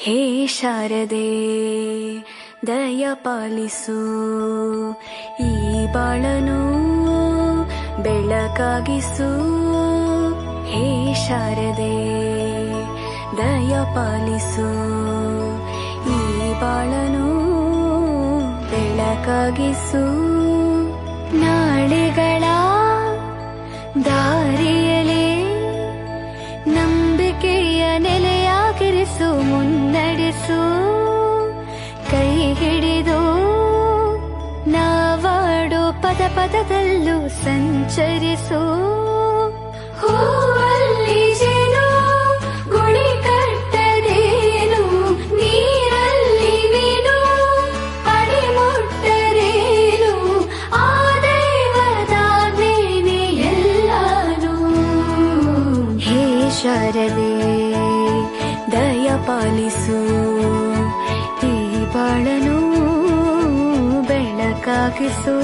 ಹೇ ಶಾರದೆ ದಯ ಪಾಲಿಸು, ಈ ಬಾಳನು ಬೆಳಕಾಗಿಸು. ಹೇ ಶಾರದೆ ದಯ ಪಾಲಿಸು, ಈ ಬಾಳನು ಬೆಳಕಾಗಿಸು. ನಾಳೆಗಳ ದಾರಿಯಲೇ ನಂಬಿಕೆಯ ನೆಲೆಯಾಗಿರಿಸು, ಮುನ್ನಡೆಸು. ಕೈ ಹಿಡಿದು ನಾವಾಡೋ ಪದ ಪದದಲ್ಲೂ ಸಂಚರಿಸು. ಹೂವಲ್ಲಿ ಜೇನು ಗುಳಿ ಕಟ್ಟದೇನು, ನೀರಲ್ಲಿ ಮೀನು ಅಡಿ ಮುಟ್ಟರೇನು, ಆ ದೈವದಾಜ್ಞೆನೇ ಎಲ್ಲಾನು. ಹೇ ಶಾರದೆ ದಯ ಪಾಲಿಸು, ಈ ಬಾಳನು ಬೆಳಕಾಗಿಸು.